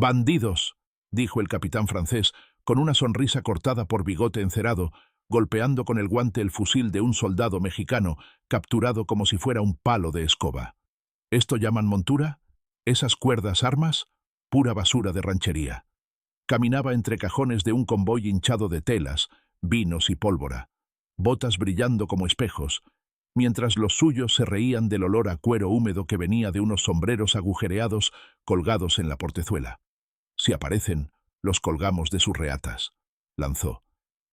«¡Bandidos!», dijo el capitán francés, con una sonrisa cortada por bigote encerado, golpeando con el guante el fusil de un soldado mexicano, capturado como si fuera un palo de escoba. ¿Esto llaman montura? ¿Esas cuerdas armas? Pura basura de ranchería. Caminaba entre cajones de un convoy hinchado de telas, vinos y pólvora, botas brillando como espejos, mientras los suyos se reían del olor a cuero húmedo que venía de unos sombreros agujereados colgados en la portezuela. «Si aparecen, los colgamos de sus reatas», lanzó,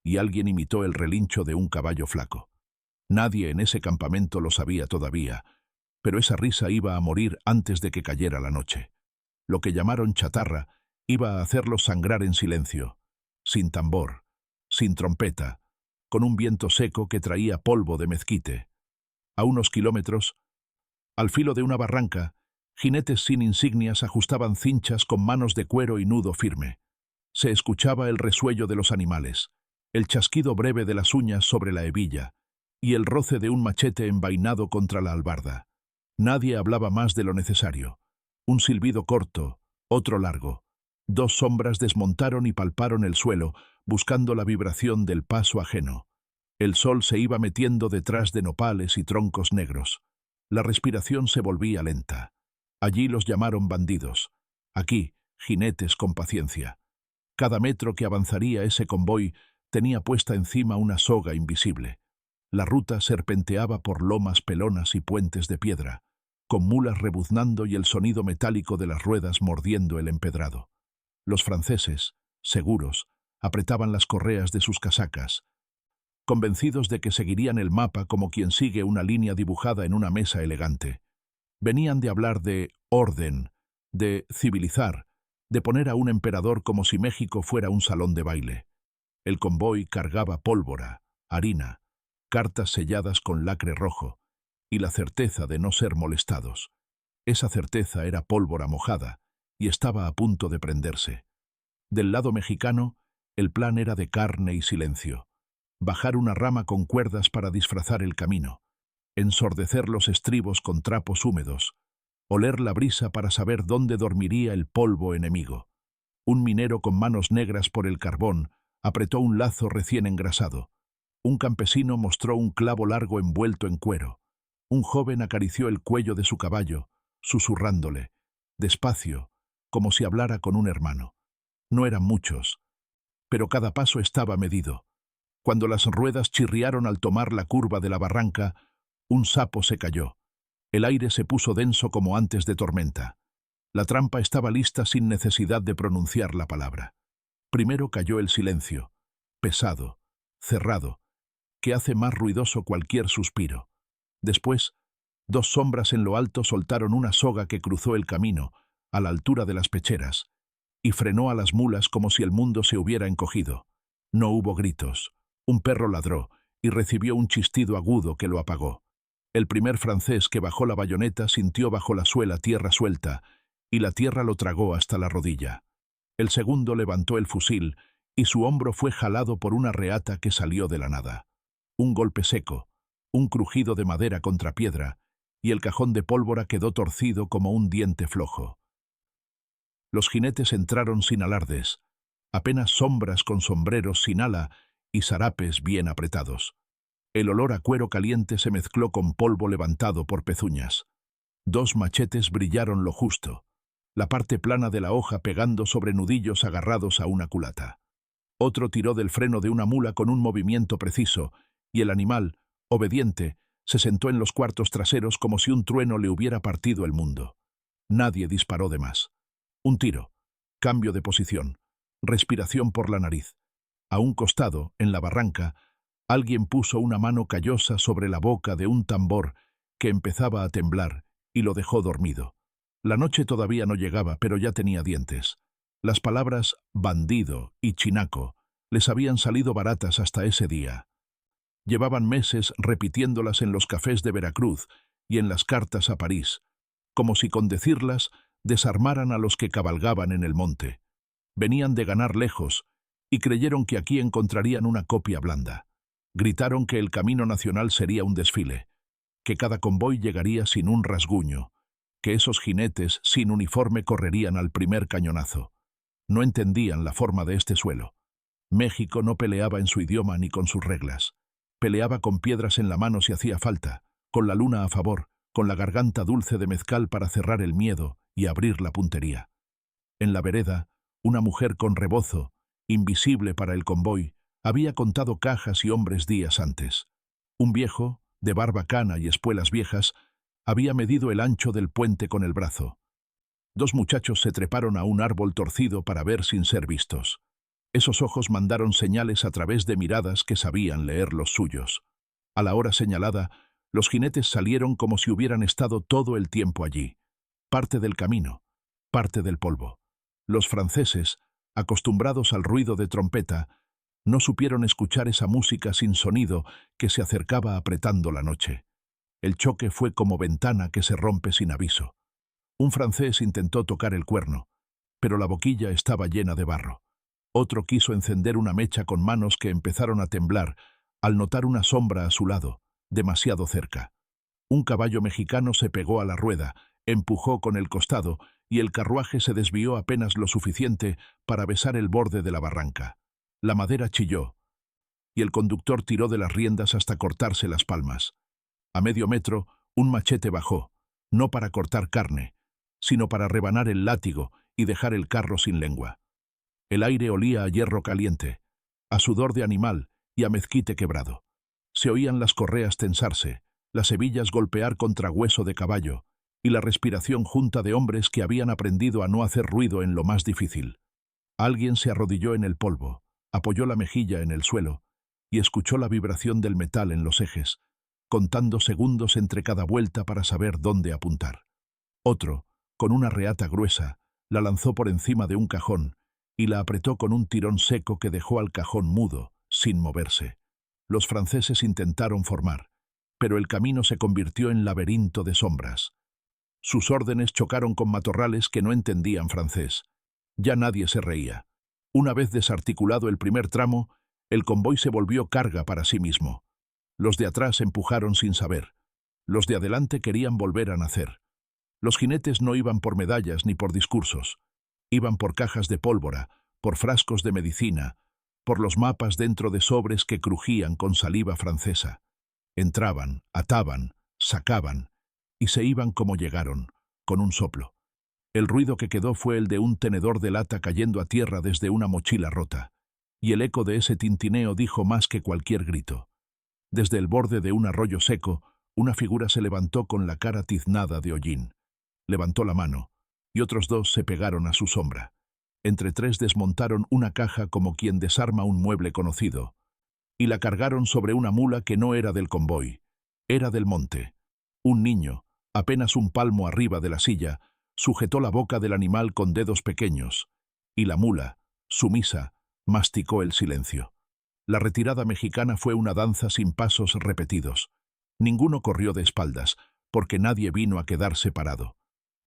y alguien imitó el relincho de un caballo flaco. Nadie en ese campamento lo sabía todavía, pero esa risa iba a morir antes de que cayera la noche. Lo que llamaron chatarra iba a hacerlos sangrar en silencio, sin tambor, sin trompeta, con un viento seco que traía polvo de mezquite. A unos kilómetros, al filo de una barranca, jinetes sin insignias ajustaban cinchas con manos de cuero y nudo firme. Se escuchaba el resuello de los animales, el chasquido breve de las uñas sobre la hebilla y el roce de un machete envainado contra la albarda. Nadie hablaba más de lo necesario. Un silbido corto, otro largo. Dos sombras desmontaron y palparon el suelo, buscando la vibración del paso ajeno. El sol se iba metiendo detrás de nopales y troncos negros. La respiración se volvía lenta. Allí los llamaron bandidos. Aquí, jinetes con paciencia. Cada metro que avanzaría ese convoy tenía puesta encima una soga invisible. La ruta serpenteaba por lomas pelonas y puentes de piedra, con mulas rebuznando y el sonido metálico de las ruedas mordiendo el empedrado. Los franceses, seguros, apretaban las correas de sus casacas, convencidos de que seguirían el mapa como quien sigue una línea dibujada en una mesa elegante. Venían de hablar de orden, de civilizar, de poner a un emperador como si México fuera un salón de baile. El convoy cargaba pólvora, harina, cartas selladas con lacre rojo, y la certeza de no ser molestados. Esa certeza era pólvora mojada, y estaba a punto de prenderse. Del lado mexicano, el plan era de carne y silencio. Bajar una rama con cuerdas para disfrazar el camino, ensordecer los estribos con trapos húmedos, oler la brisa para saber dónde dormiría el polvo enemigo. Un minero con manos negras por el carbón apretó un lazo recién engrasado. Un campesino mostró un clavo largo envuelto en cuero. Un joven acarició el cuello de su caballo, susurrándole, despacio, como si hablara con un hermano. No eran muchos, pero cada paso estaba medido. Cuando las ruedas chirriaron al tomar la curva de la barranca, un sapo se cayó. El aire se puso denso como antes de tormenta. La trampa estaba lista sin necesidad de pronunciar la palabra. Primero cayó el silencio, pesado, cerrado, que hace más ruidoso cualquier suspiro. Después, dos sombras en lo alto soltaron una soga que cruzó el camino, a la altura de las pecheras, y frenó a las mulas como si el mundo se hubiera encogido. No hubo gritos. Un perro ladró y recibió un chistido agudo que lo apagó. El primer francés que bajó la bayoneta sintió bajo la suela tierra suelta, y la tierra lo tragó hasta la rodilla. El segundo levantó el fusil, y su hombro fue jalado por una reata que salió de la nada. Un golpe seco, un crujido de madera contra piedra, y el cajón de pólvora quedó torcido como un diente flojo. Los jinetes entraron sin alardes, apenas sombras con sombreros sin ala y sarapes bien apretados. El olor a cuero caliente se mezcló con polvo levantado por pezuñas. Dos machetes brillaron lo justo, la parte plana de la hoja pegando sobre nudillos agarrados a una culata. Otro tiró del freno de una mula con un movimiento preciso, y el animal, obediente, se sentó en los cuartos traseros como si un trueno le hubiera partido el mundo. Nadie disparó de más. Un tiro, cambio de posición, respiración por la nariz. A un costado, en la barranca, alguien puso una mano callosa sobre la boca de un tambor que empezaba a temblar y lo dejó dormido. La noche todavía no llegaba, pero ya tenía dientes. Las palabras bandido y chinaco les habían salido baratas hasta ese día. Llevaban meses repitiéndolas en los cafés de Veracruz y en las cartas a París, como si con decirlas desarmaran a los que cabalgaban en el monte. Venían de ganar lejos y creyeron que aquí encontrarían una copia blanda. Gritaron que el camino nacional sería un desfile, que cada convoy llegaría sin un rasguño, que esos jinetes sin uniforme correrían al primer cañonazo. No entendían la forma de este suelo. México no peleaba en su idioma ni con sus reglas. Peleaba con piedras en la mano si hacía falta, con la luna a favor, con la garganta dulce de mezcal para cerrar el miedo y abrir la puntería. En la vereda, una mujer con rebozo, invisible para el convoy, había contado cajas y hombres días antes. Un viejo, de barba cana y espuelas viejas, había medido el ancho del puente con el brazo. Dos muchachos se treparon a un árbol torcido para ver sin ser vistos. Esos ojos mandaron señales a través de miradas que sabían leer los suyos. A la hora señalada, los jinetes salieron como si hubieran estado todo el tiempo allí. Parte del camino, parte del polvo. Los franceses, acostumbrados al ruido de trompeta, no supieron escuchar esa música sin sonido que se acercaba apretando la noche. El choque fue como ventana que se rompe sin aviso. Un francés intentó tocar el cuerno, pero la boquilla estaba llena de barro. Otro quiso encender una mecha con manos que empezaron a temblar al notar una sombra a su lado, demasiado cerca. Un caballo mexicano se pegó a la rueda, empujó con el costado y el carruaje se desvió apenas lo suficiente para besar el borde de la barranca. La madera chilló, y el conductor tiró de las riendas hasta cortarse las palmas. A medio metro, un machete bajó, no para cortar carne, sino para rebanar el látigo y dejar el carro sin lengua. El aire olía a hierro caliente, a sudor de animal y a mezquite quebrado. Se oían las correas tensarse, las hebillas golpear contra hueso de caballo, y la respiración junta de hombres que habían aprendido a no hacer ruido en lo más difícil. Alguien se arrodilló en el polvo, apoyó la mejilla en el suelo y escuchó la vibración del metal en los ejes, contando segundos entre cada vuelta para saber dónde apuntar. Otro, con una reata gruesa, la lanzó por encima de un cajón y la apretó con un tirón seco que dejó al cajón mudo, sin moverse. Los franceses intentaron formar, pero el camino se convirtió en laberinto de sombras. Sus órdenes chocaron con matorrales que no entendían francés. Ya nadie se reía. Una vez desarticulado el primer tramo, el convoy se volvió carga para sí mismo. Los de atrás empujaron sin saber. Los de adelante querían volver a nacer. Los jinetes no iban por medallas ni por discursos. Iban por cajas de pólvora, por frascos de medicina, por los mapas dentro de sobres que crujían con saliva francesa. Entraban, ataban, sacaban, y se iban como llegaron, con un soplo. El ruido que quedó fue el de un tenedor de lata cayendo a tierra desde una mochila rota, y el eco de ese tintineo dijo más que cualquier grito. Desde el borde de un arroyo seco, una figura se levantó con la cara tiznada de hollín. Levantó la mano, y otros dos se pegaron a su sombra. Entre tres desmontaron una caja como quien desarma un mueble conocido, y la cargaron sobre una mula que no era del convoy, era del monte. Un niño, apenas un palmo arriba de la silla, sujetó la boca del animal con dedos pequeños, y la mula, sumisa, masticó el silencio. La retirada mexicana fue una danza sin pasos repetidos. Ninguno corrió de espaldas, porque nadie vino a quedarse parado.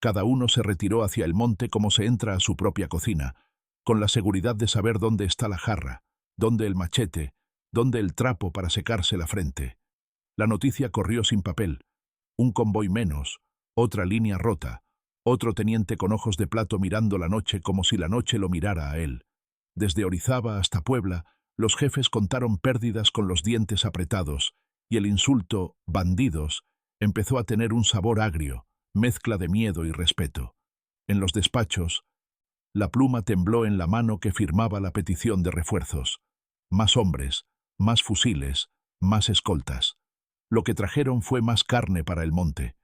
Cada uno se retiró hacia el monte como se entra a su propia cocina, con la seguridad de saber dónde está la jarra, dónde el machete, dónde el trapo para secarse la frente. La noticia corrió sin papel. Un convoy menos, otra línea rota, otro teniente con ojos de plato mirando la noche como si la noche lo mirara a él. Desde Orizaba hasta Puebla, los jefes contaron pérdidas con los dientes apretados, y el insulto «bandidos» empezó a tener un sabor agrio, mezcla de miedo y respeto. En los despachos, la pluma tembló en la mano que firmaba la petición de refuerzos. Más hombres, más fusiles, más escoltas. Lo que trajeron fue más carne para el monte.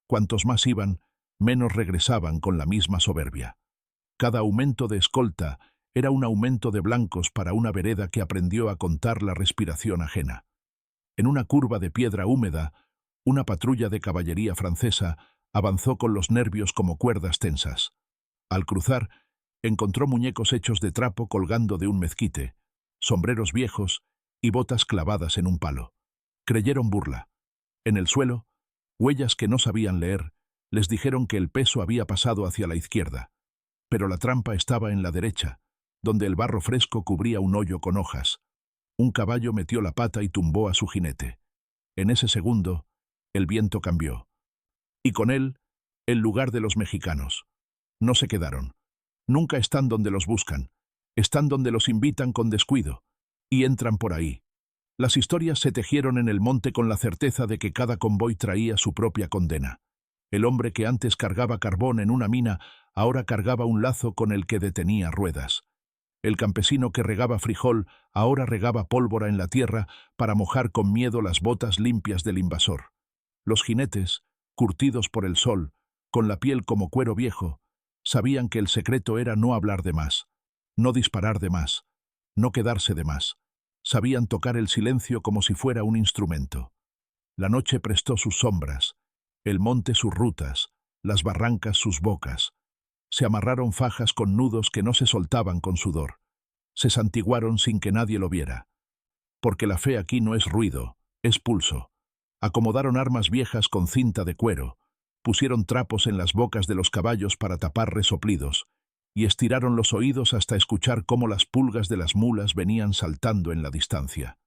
Cuantos más iban, menos regresaban con la misma soberbia. Cada aumento de escolta era un aumento de blancos para una vereda que aprendió a contar la respiración ajena. En una curva de piedra húmeda, una patrulla de caballería francesa avanzó con los nervios como cuerdas tensas. Al cruzar, encontró muñecos hechos de trapo colgando de un mezquite, sombreros viejos y botas clavadas en un palo. Creyeron burla. En el suelo, huellas que no sabían leer, les dijeron que el peso había pasado hacia la izquierda, pero la trampa estaba en la derecha, donde el barro fresco cubría un hoyo con hojas. Un caballo metió la pata y tumbó a su jinete. En ese segundo, el viento cambió. Y con él, el lugar de los mexicanos. No se quedaron. Nunca están donde los buscan. Están donde los invitan con descuido. Y entran por ahí. Las historias se tejieron en el monte con la certeza de que cada convoy traía su propia condena. El hombre que antes cargaba carbón en una mina, ahora cargaba un lazo con el que detenía ruedas. El campesino que regaba frijol, ahora regaba pólvora en la tierra para mojar con miedo las botas limpias del invasor. Los jinetes, curtidos por el sol, con la piel como cuero viejo, sabían que el secreto era no hablar de más, no disparar de más, no quedarse de más. Sabían tocar el silencio como si fuera un instrumento. La noche prestó sus sombras, el monte sus rutas, las barrancas sus bocas. Se amarraron fajas con nudos que no se soltaban con sudor. Se santiguaron sin que nadie lo viera. Porque la fe aquí no es ruido, es pulso. Acomodaron armas viejas con cinta de cuero, pusieron trapos en las bocas de los caballos para tapar resoplidos, y estiraron los oídos hasta escuchar cómo las pulgas de las mulas venían saltando en la distancia.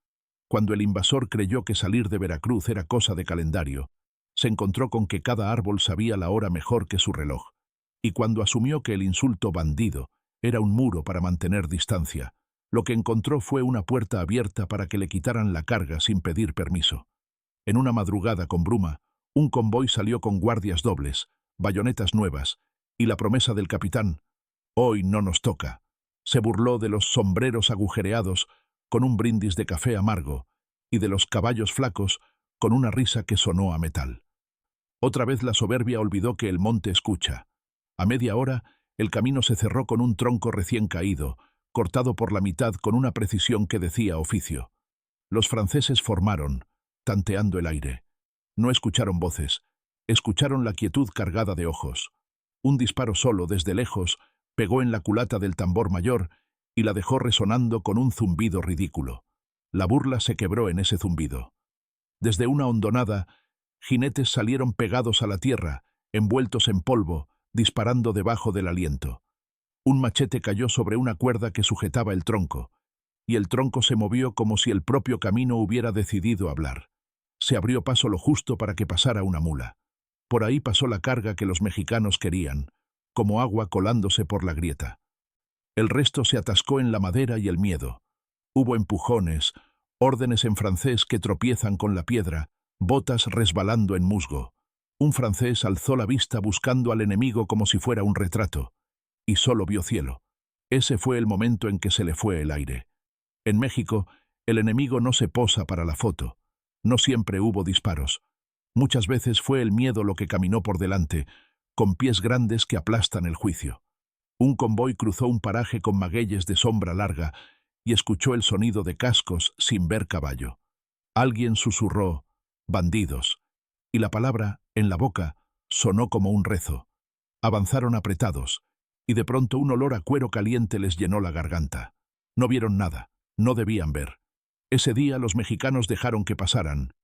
Cuando el invasor creyó que salir de Veracruz era cosa de calendario, se encontró con que cada árbol sabía la hora mejor que su reloj, y cuando asumió que el insulto bandido era un muro para mantener distancia, lo que encontró fue una puerta abierta para que le quitaran la carga sin pedir permiso. En una madrugada con bruma, un convoy salió con guardias dobles, bayonetas nuevas, y la promesa del capitán: «Hoy no nos toca». Se burló de los sombreros agujereados con un brindis de café amargo y de los caballos flacos con una risa que sonó a metal. Otra vez la soberbia olvidó que el monte escucha. A media hora, el camino se cerró con un tronco recién caído, cortado por la mitad con una precisión que decía oficio. Los franceses formaron, tanteando el aire. No escucharon voces, escucharon la quietud cargada de ojos. Un disparo solo, desde lejos, pegó en la culata del tambor mayor y la dejó resonando con un zumbido ridículo. La burla se quebró en ese zumbido. Desde una hondonada, jinetes salieron pegados a la tierra, envueltos en polvo, disparando debajo del aliento. Un machete cayó sobre una cuerda que sujetaba el tronco, y el tronco se movió como si el propio camino hubiera decidido hablar. Se abrió paso lo justo para que pasara una mula. Por ahí pasó la carga que los mexicanos querían, como agua colándose por la grieta. El resto se atascó en la madera y el miedo. Hubo empujones, órdenes en francés que tropiezan con la piedra, botas resbalando en musgo. Un francés alzó la vista buscando al enemigo como si fuera un retrato, y solo vio cielo. Ese fue el momento en que se le fue el aire. En México, el enemigo no se posa para la foto. No siempre hubo disparos. Muchas veces fue el miedo lo que caminó por delante, con pies grandes que aplastan el juicio. Un convoy cruzó un paraje con magueyes de sombra larga y escuchó el sonido de cascos sin ver caballo. Alguien susurró: «Bandidos», y la palabra, en la boca, sonó como un rezo. Avanzaron apretados, y de pronto un olor a cuero caliente les llenó la garganta. No vieron nada, no debían ver. Ese día los mexicanos dejaron que pasaran,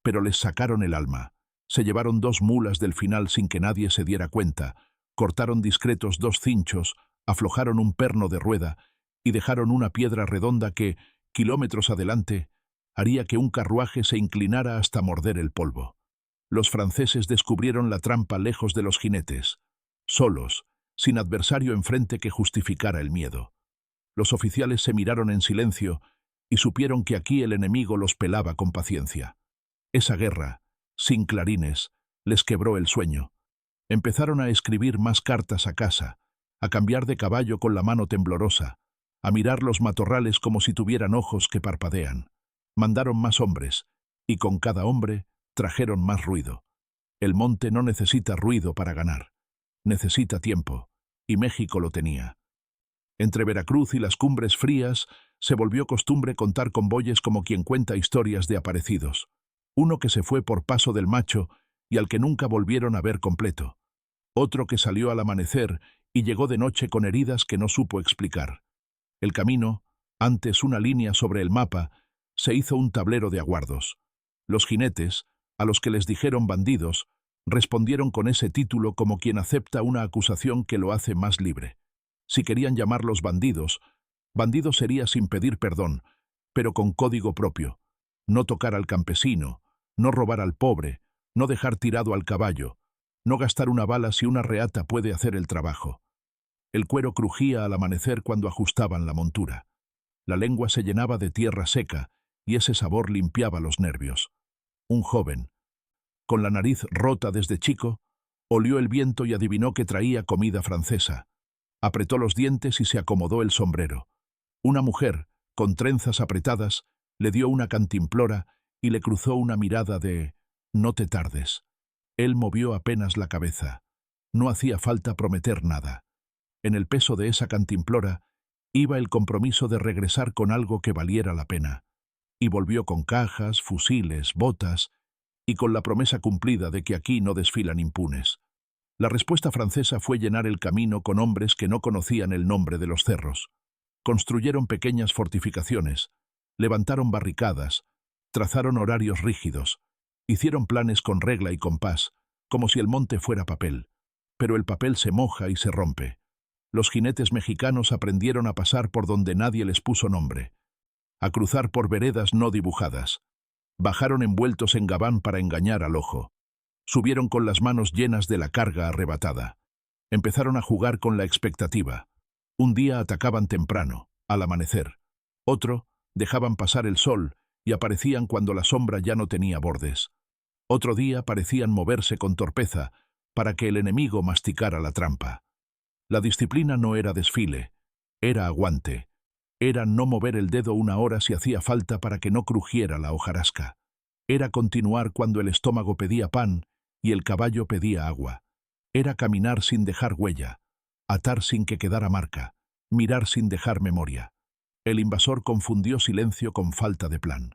pero les sacaron el alma. Se llevaron 2 mulas del final sin que nadie se diera cuenta, cortaron discretos 2 cinchos, aflojaron un perno de rueda y dejaron una piedra redonda que, kilómetros adelante, haría que un carruaje se inclinara hasta morder el polvo. Los franceses descubrieron la trampa lejos de los jinetes, solos, sin adversario enfrente que justificara el miedo. Los oficiales se miraron en silencio y supieron que aquí el enemigo los pelaba con paciencia. Esa guerra, sin clarines, les quebró el sueño. Empezaron a escribir más cartas a casa, a cambiar de caballo con la mano temblorosa, a mirar los matorrales como si tuvieran ojos que parpadean. Mandaron más hombres, y con cada hombre trajeron más ruido. El monte no necesita ruido para ganar. Necesita tiempo, y México lo tenía. Entre Veracruz y las cumbres frías se volvió costumbre contar convoyes como quien cuenta historias de aparecidos. Uno que se fue por Paso del Macho y al que nunca volvieron a ver completo. Otro que salió al amanecer y llegó de noche con heridas que no supo explicar. El camino, antes una línea sobre el mapa, se hizo un tablero de aguardos. Los jinetes, a los que les dijeron bandidos, respondieron con ese título como quien acepta una acusación que lo hace más libre. Si querían llamarlos bandidos, bandido sería sin pedir perdón, pero con código propio. No tocar al campesino, no robar al pobre, no dejar tirado al caballo, no gastar una bala si una reata puede hacer el trabajo. El cuero crujía al amanecer cuando ajustaban la montura. La lengua se llenaba de tierra seca y ese sabor limpiaba los nervios. Un joven, con la nariz rota desde chico, olió el viento y adivinó que traía comida francesa. Apretó los dientes y se acomodó el sombrero. Una mujer, con trenzas apretadas, le dio una cantimplora y le cruzó una mirada de «No te tardes». Él movió apenas la cabeza. No hacía falta prometer nada. En el peso de esa cantimplora iba el compromiso de regresar con algo que valiera la pena. Y volvió con cajas, fusiles, botas, y con la promesa cumplida de que aquí no desfilan impunes. La respuesta francesa fue llenar el camino con hombres que no conocían el nombre de los cerros. Construyeron pequeñas fortificaciones, levantaron barricadas, trazaron horarios rígidos, hicieron planes con regla y compás, como si el monte fuera papel. Pero el papel se moja y se rompe. Los jinetes mexicanos aprendieron a pasar por donde nadie les puso nombre, a cruzar por veredas no dibujadas. Bajaron envueltos en gabán para engañar al ojo. Subieron con las manos llenas de la carga arrebatada. Empezaron a jugar con la expectativa. Un día atacaban temprano, al amanecer. Otro, dejaban pasar el sol y aparecían cuando la sombra ya no tenía bordes. Otro día parecían moverse con torpeza para que el enemigo masticara la trampa. La disciplina no era desfile, era aguante. Era no mover el dedo una hora si hacía falta para que no crujiera la hojarasca. Era continuar cuando el estómago pedía pan y el caballo pedía agua. Era caminar sin dejar huella, atar sin que quedara marca, mirar sin dejar memoria. El invasor confundió silencio con falta de plan.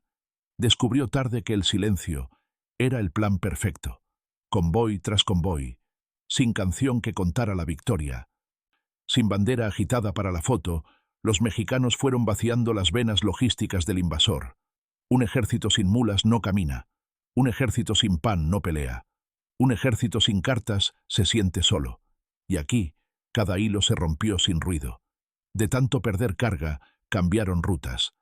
Descubrió tarde que el silencio era el plan perfecto. Convoy tras convoy, sin canción que contara la victoria. Sin bandera agitada para la foto, los mexicanos fueron vaciando las venas logísticas del invasor. Un ejército sin mulas no camina. Un ejército sin pan no pelea. Un ejército sin cartas se siente solo. Y aquí, cada hilo se rompió sin ruido. De tanto perder carga, cambiaron rutas.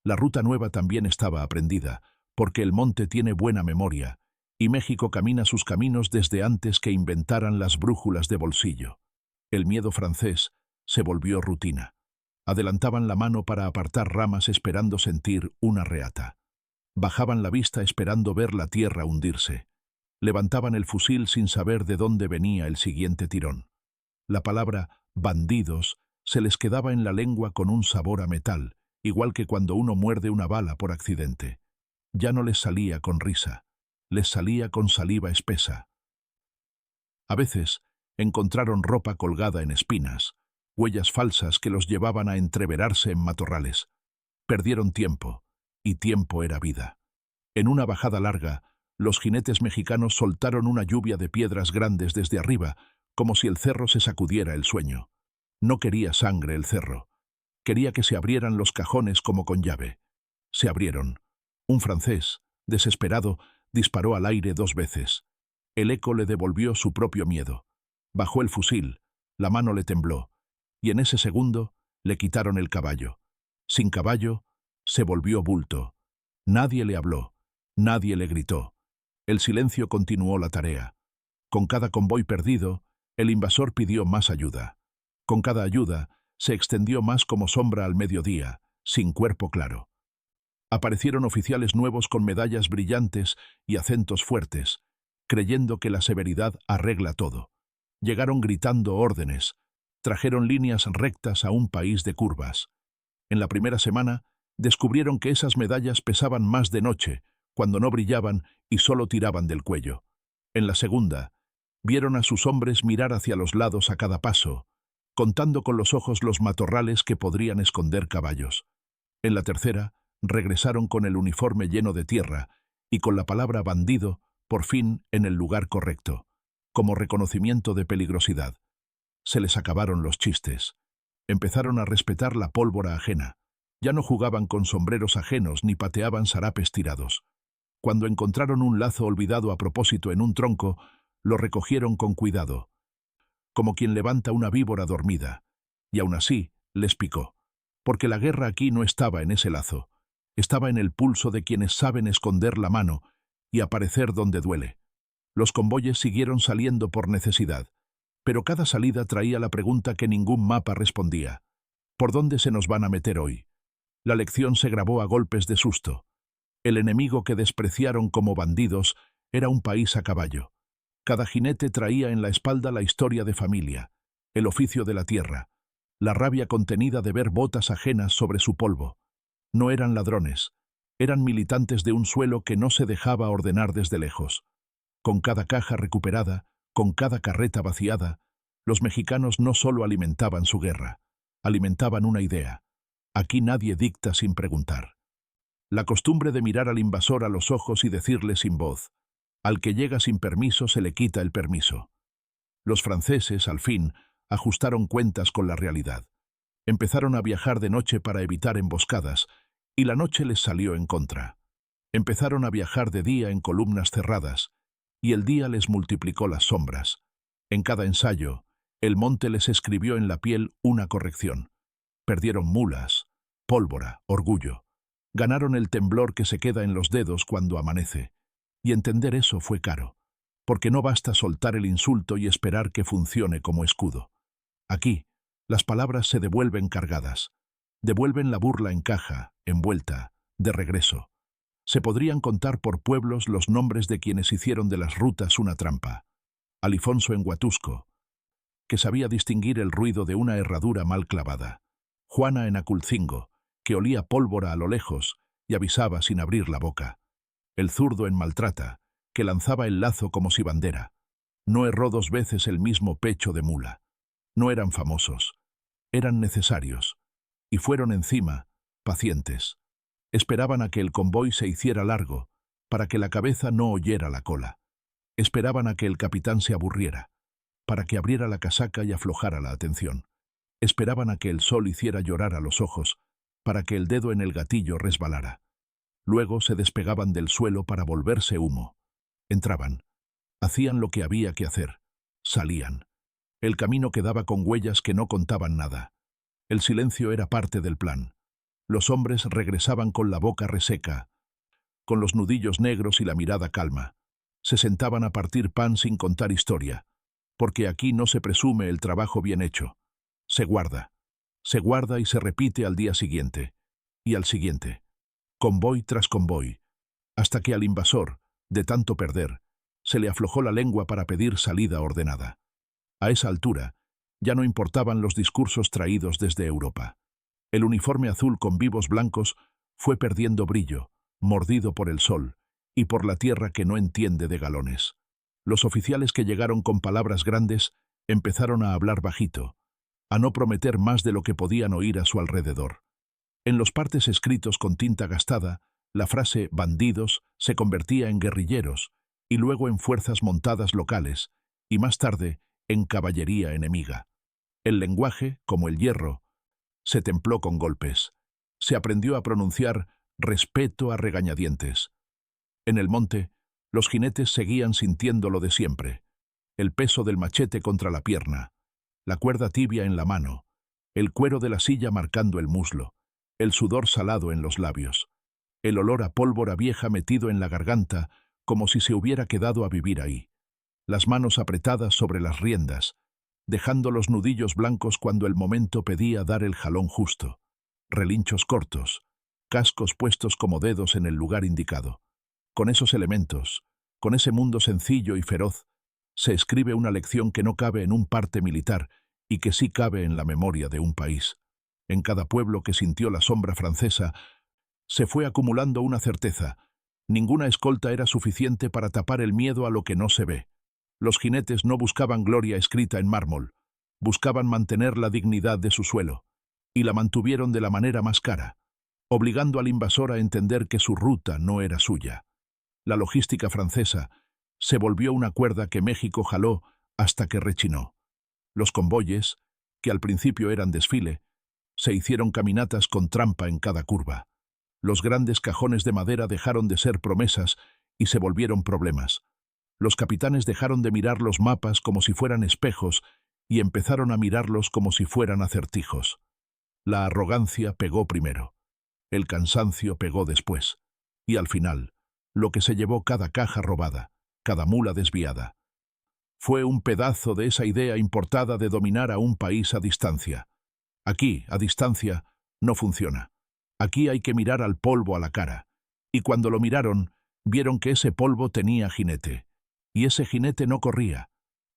La ruta nueva también estaba aprendida, porque el monte tiene buena memoria, y México camina sus caminos desde antes que inventaran las brújulas de bolsillo. El miedo francés se volvió rutina. Adelantaban la mano para apartar ramas esperando sentir una reata. Bajaban la vista esperando ver la tierra hundirse. Levantaban el fusil sin saber de dónde venía el siguiente tirón. La palabra «bandidos» se les quedaba en la lengua con un sabor a metal, igual que cuando uno muerde una bala por accidente. Ya no les salía con risa, les salía con saliva espesa. A veces encontraron ropa colgada en espinas, huellas falsas que los llevaban a entreverarse en matorrales. Perdieron tiempo, y tiempo era vida. En una bajada larga, los jinetes mexicanos soltaron una lluvia de piedras grandes desde arriba, como si el cerro se sacudiera el sueño. No quería sangre el cerro. Quería que se abrieran los cajones como con llave. Se abrieron. Un francés, desesperado, disparó al aire 2 veces. El eco le devolvió su propio miedo. Bajó el fusil, la mano le tembló, y en ese segundo le quitaron el caballo. Sin caballo, se volvió bulto. Nadie le habló, nadie le gritó. El silencio continuó la tarea. Con cada convoy perdido, el invasor pidió más ayuda. Con cada ayuda, se extendió más como sombra al mediodía, sin cuerpo claro. Aparecieron oficiales nuevos con medallas brillantes y acentos fuertes, creyendo que la severidad arregla todo. Llegaron gritando órdenes, trajeron líneas rectas a un país de curvas. En la primera semana, descubrieron que esas medallas pesaban más de noche, cuando no brillaban y solo tiraban del cuello. En la segunda, vieron a sus hombres mirar hacia los lados a cada paso, contando con los ojos los matorrales que podrían esconder caballos. En la tercera, regresaron con el uniforme lleno de tierra y con la palabra bandido, por fin, en el lugar correcto, como reconocimiento de peligrosidad. Se les acabaron los chistes. Empezaron a respetar la pólvora ajena. Ya no jugaban con sombreros ajenos ni pateaban sarapes tirados. Cuando encontraron un lazo olvidado a propósito en un tronco, lo recogieron con cuidado, como quien levanta una víbora dormida, y aún así les picó, porque la guerra aquí no estaba en ese lazo, estaba en el pulso de quienes saben esconder la mano y aparecer donde duele. Los convoyes siguieron saliendo por necesidad, Pero cada salida traía la pregunta que ningún mapa respondía. ¿Por dónde se nos van a meter hoy? La lección se grabó a golpes de susto. El enemigo que despreciaron como bandidos era un país a caballo. Cada jinete traía en la espalda la historia de familia, el oficio de la tierra, la rabia contenida de ver botas ajenas sobre su polvo. No eran ladrones, eran militantes de un suelo que no se dejaba ordenar desde lejos. Con cada caja recuperada, con cada carreta vaciada, los mexicanos no solo alimentaban su guerra, alimentaban una idea. Aquí nadie dicta sin preguntar. La costumbre de mirar al invasor a los ojos y decirle sin voz: al que llega sin permiso se le quita el permiso. Los franceses, al fin, ajustaron cuentas con la realidad. Empezaron a viajar de noche para evitar emboscadas, y la noche les salió en contra. Empezaron a viajar de día en columnas cerradas, y el día les multiplicó las sombras. En cada ensayo, el monte les escribió en la piel una corrección. Perdieron mulas, pólvora, orgullo. Ganaron el temblor que se queda en los dedos cuando amanece. Y entender eso fue caro, porque no basta soltar el insulto y esperar que funcione como escudo. Aquí, las palabras se devuelven cargadas. Devuelven la burla en caja, envuelta, de regreso. Se podrían contar por pueblos los nombres de quienes hicieron de las rutas una trampa. Alifonso en Huatusco, que sabía distinguir el ruido de una herradura mal clavada. Juana en Aculcingo, que olía pólvora a lo lejos y avisaba sin abrir la boca. El zurdo en Maltrata, que lanzaba el lazo como si bandera. No erró 2 veces el mismo pecho de mula. No eran famosos, eran necesarios. Y fueron encima, pacientes. Esperaban a que el convoy se hiciera largo, para que la cabeza no oyera la cola. Esperaban a que el capitán se aburriera, para que abriera la casaca y aflojara la atención. Esperaban a que el sol hiciera llorar a los ojos, para que el dedo en el gatillo resbalara. Luego se despegaban del suelo para volverse humo. Entraban. Hacían lo que había que hacer. Salían. El camino quedaba con huellas que no contaban nada. El silencio era parte del plan. Los hombres regresaban con la boca reseca, con los nudillos negros y la mirada calma. Se sentaban a partir pan sin contar historia, porque aquí no se presume el trabajo bien hecho. Se guarda y se repite al día siguiente, y al siguiente, convoy tras convoy, hasta que al invasor, de tanto perder, se le aflojó la lengua para pedir salida ordenada. A esa altura, ya no importaban los discursos traídos desde Europa. El uniforme azul con vivos blancos fue perdiendo brillo, mordido por el sol y por la tierra que no entiende de galones. Los oficiales que llegaron con palabras grandes empezaron a hablar bajito, a no prometer más de lo que podían oír a su alrededor. En los partes escritos con tinta gastada, la frase «bandidos» se convertía en guerrilleros, y luego en fuerzas montadas locales, y más tarde en caballería enemiga. El lenguaje, como el hierro, se templó con golpes. Se aprendió a pronunciar respeto a regañadientes. En el monte, los jinetes seguían sintiendo lo de siempre. El peso del machete contra la pierna, la cuerda tibia en la mano, el cuero de la silla marcando el muslo, el sudor salado en los labios, el olor a pólvora vieja metido en la garganta como si se hubiera quedado a vivir ahí, las manos apretadas sobre las riendas, dejando los nudillos blancos cuando el momento pedía dar el jalón justo, relinchos cortos, cascos puestos como dedos en el lugar indicado. Con esos elementos, con ese mundo sencillo y feroz, se escribe una lección que no cabe en un parte militar y que sí cabe en la memoria de un país. En cada pueblo que sintió la sombra francesa, se fue acumulando una certeza. Ninguna escolta era suficiente para tapar el miedo a lo que no se ve. Los jinetes no buscaban gloria escrita en mármol, buscaban mantener la dignidad de su suelo, y la mantuvieron de la manera más cara, obligando al invasor a entender que su ruta no era suya. La logística francesa se volvió una cuerda que México jaló hasta que rechinó. Los convoyes, que al principio eran desfile, se hicieron caminatas con trampa en cada curva. Los grandes cajones de madera dejaron de ser promesas y se volvieron problemas. Los capitanes dejaron de mirar los mapas como si fueran espejos y empezaron a mirarlos como si fueran acertijos. La arrogancia pegó primero, el cansancio pegó después, y al final, lo que se llevó cada caja robada, cada mula desviada, Fue un pedazo de esa idea importada de dominar a un país a distancia. Aquí, a distancia, no funciona. Aquí hay que mirar al polvo a la cara. Y cuando lo miraron, vieron que ese polvo tenía jinete. Y ese jinete no corría.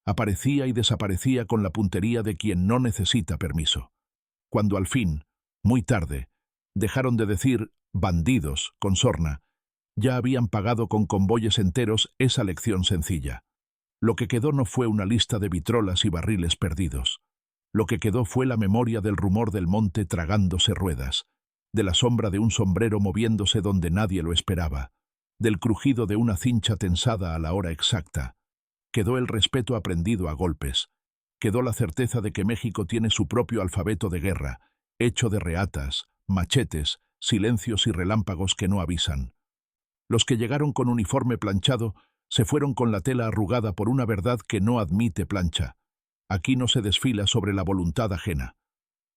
Aparecía y desaparecía con la puntería de quien no necesita permiso. Cuando al fin, muy tarde, dejaron de decir «bandidos» con sorna, ya habían pagado con convoyes enteros esa lección sencilla. Lo que quedó no fue una lista de vitrolas y barriles perdidos. Lo que quedó fue la memoria del rumor del monte tragándose ruedas, de la sombra de un sombrero moviéndose donde nadie lo esperaba, del crujido de una cincha tensada a la hora exacta. Quedó el respeto aprendido a golpes. Quedó la certeza de que México tiene su propio alfabeto de guerra, hecho de reatas, machetes, silencios y relámpagos que no avisan. Los que llegaron con uniforme planchado se fueron con la tela arrugada por una verdad que no admite plancha. Aquí no se desfila sobre la voluntad ajena.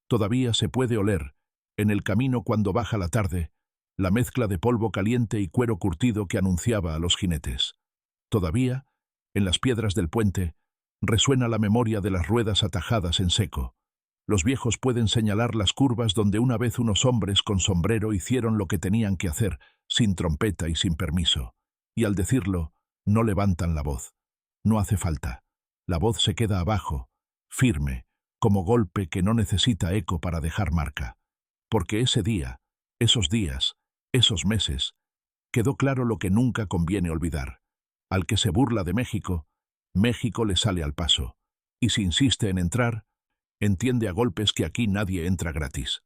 Todavía se puede oler, en el camino cuando baja la tarde, la mezcla de polvo caliente y cuero curtido que anunciaba a los jinetes. Todavía, en las piedras del puente, resuena la memoria de las ruedas atajadas en seco. Los viejos pueden señalar las curvas donde una vez unos hombres con sombrero hicieron lo que tenían que hacer, sin trompeta y sin permiso. Y al decirlo, no levantan la voz. No hace falta. La voz se queda abajo, firme, como golpe que no necesita eco para dejar marca. Porque ese día, esos días, esos meses, quedó claro lo que nunca conviene olvidar. Al que se burla de México, México le sale al paso. Y si insiste en entrar, entiende a golpes que aquí nadie entra gratis.